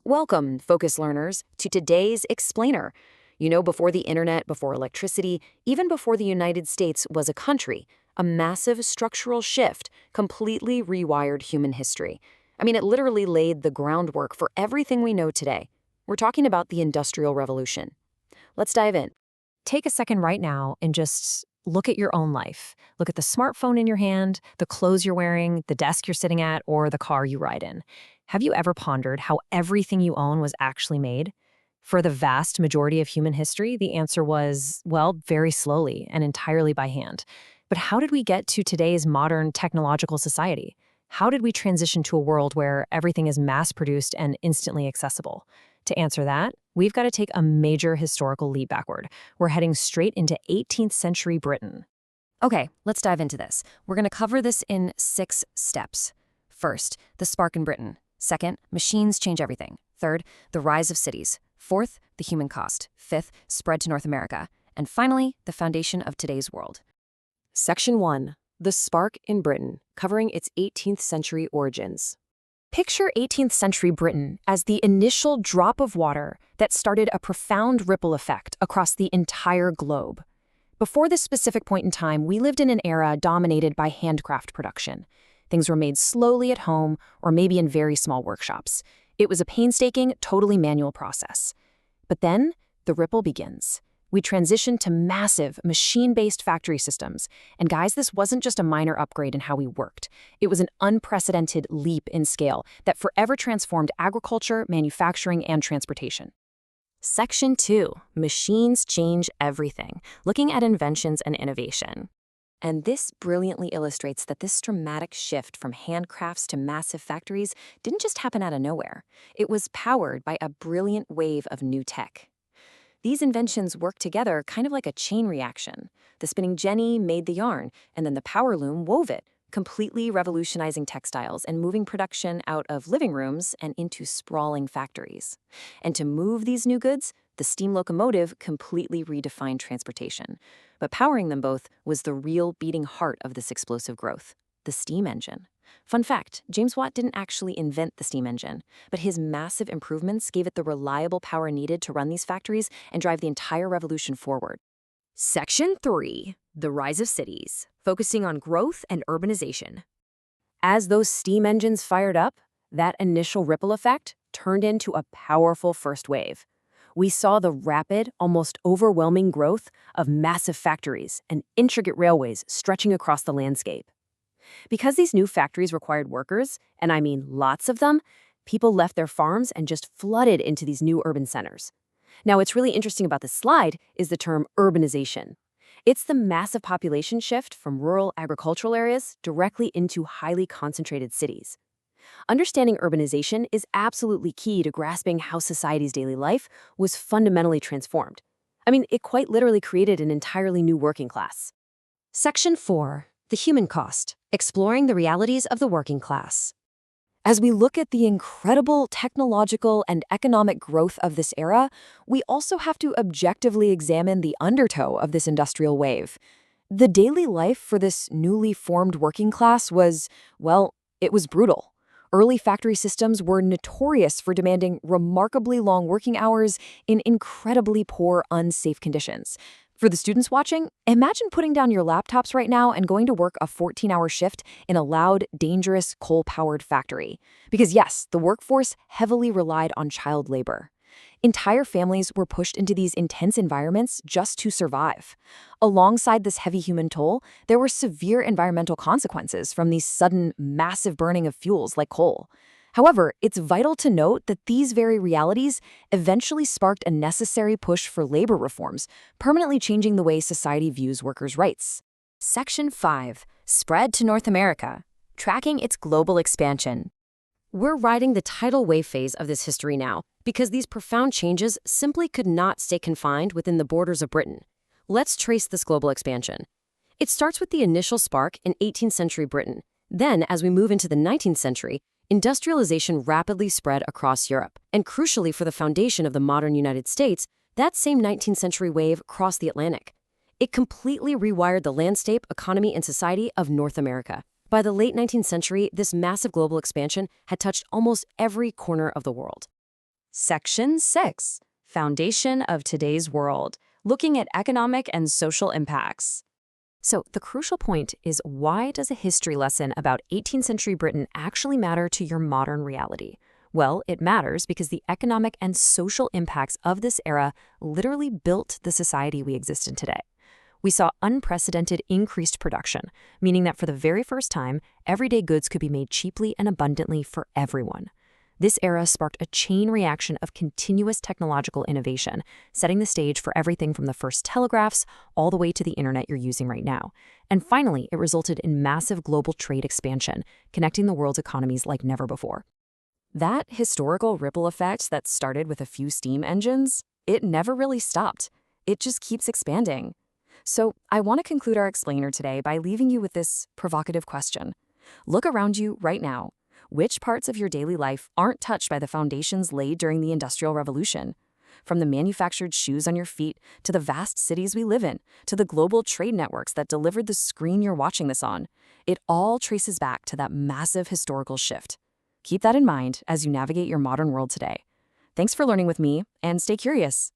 Welcome, focus learners, to today's Explainer. Before the internet, before electricity, even before the United States was a country, a massive structural shift completely rewired human history. It literally laid the groundwork for everything we know today. We're talking about the Industrial Revolution. Let's dive in. Take a second right now and just look at your own life. Look at the smartphone in your hand, the clothes you're wearing, the desk you're sitting at, or the car you ride in. Have you ever pondered how everything you own was actually made? For the vast majority of human history, the answer was, well, very slowly and entirely by hand. But how did we get to today's modern technological society? How did we transition to a world where everything is mass-produced and instantly accessible? To answer that, we've got to take a major historical leap backward. We're heading straight into 18th century Britain. Okay, let's dive into this. We're going to cover this in 6 steps. First, the spark in Britain. Second, machines change everything. Third, the rise of cities. Fourth, the human cost. Fifth, spread to North America. And finally, the foundation of today's world. Section 1. The Spark in Britain, covering its 18th century origins. Picture 18th century Britain as the initial drop of water that started a profound ripple effect across the entire globe. Before this specific point in time, we lived in an era dominated by handcraft production. Things were made slowly at home or maybe in very small workshops. It was a painstaking, totally manual process. But then, the ripple begins. We transitioned to massive, machine-based factory systems. And guys, this wasn't just a minor upgrade in how we worked. It was an unprecedented leap in scale that forever transformed agriculture, manufacturing, and transportation. Section 2. Machines change everything, looking at inventions and innovation. And this brilliantly illustrates that this dramatic shift from handcrafts to massive factories didn't just happen out of nowhere. It was powered by a brilliant wave of new tech. These inventions work together kind of like a chain reaction. The spinning jenny made the yarn, and then the power loom wove it, completely revolutionizing textiles and moving production out of living rooms and into sprawling factories. And to move these new goods, the steam locomotive completely redefined transportation. But powering them both was the real beating heart of this explosive growth, the steam engine. Fun fact, James Watt didn't actually invent the steam engine, but his massive improvements gave it the reliable power needed to run these factories and drive the entire revolution forward. Section 3. The rise of cities, focusing on growth and urbanization. As those steam engines fired up, that initial ripple effect turned into a powerful first wave. We saw the rapid, almost overwhelming growth of massive factories and intricate railways stretching across the landscape. Because these new factories required workers, and I mean lots of them, people left their farms and just flooded into these new urban centers. Now, what's really interesting about this slide is the term urbanization. It's the massive population shift from rural agricultural areas directly into highly concentrated cities. Understanding urbanization is absolutely key to grasping how society's daily life was fundamentally transformed. It quite literally created an entirely new working class. Section 4. The human cost, exploring the realities of the working class. As we look at the incredible technological and economic growth of this era, we also have to objectively examine the undertow of this industrial wave. The daily life for this newly formed working class was, well, it was brutal. Early factory systems were notorious for demanding remarkably long working hours in incredibly poor, unsafe conditions. For the students watching, imagine putting down your laptops right now and going to work a 14-hour shift in a loud, dangerous, coal-powered factory. Because yes, the workforce heavily relied on child labor. Entire families were pushed into these intense environments just to survive. Alongside this heavy human toll, there were severe environmental consequences from these sudden, massive burning of fuels like coal. However, it's vital to note that these very realities eventually sparked a necessary push for labor reforms, permanently changing the way society views workers' rights. Section 5. Spread to North America, tracking its global expansion. We're riding the tidal wave phase of this history now, because these profound changes simply could not stay confined within the borders of Britain. Let's trace this global expansion. It starts with the initial spark in 18th century Britain. Then, as we move into the 19th century, industrialization rapidly spread across Europe. And crucially for the foundation of the modern United States, that same 19th century wave crossed the Atlantic. It completely rewired the landscape, economy, and society of North America. By the late 19th century, this massive global expansion had touched almost every corner of the world. Section 6, Foundation of Today's World, looking at economic and social impacts. So the crucial point is, why does a history lesson about 18th century Britain actually matter to your modern reality? Well, it matters because the economic and social impacts of this era literally built the society we exist in today. We saw unprecedented increased production, meaning that for the very first time, everyday goods could be made cheaply and abundantly for everyone. This era sparked a chain reaction of continuous technological innovation, setting the stage for everything from the first telegraphs all the way to the internet you're using right now. And finally, it resulted in massive global trade expansion, connecting the world's economies like never before. That historical ripple effect that started with a few steam engines, it never really stopped. It just keeps expanding. So I want to conclude our explainer today by leaving you with this provocative question. Look around you right now. Which parts of your daily life aren't touched by the foundations laid during the Industrial Revolution? From the manufactured shoes on your feet, to the vast cities we live in, to the global trade networks that delivered the screen you're watching this on, it all traces back to that massive historical shift. Keep that in mind as you navigate your modern world today. Thanks for learning with me, and stay curious.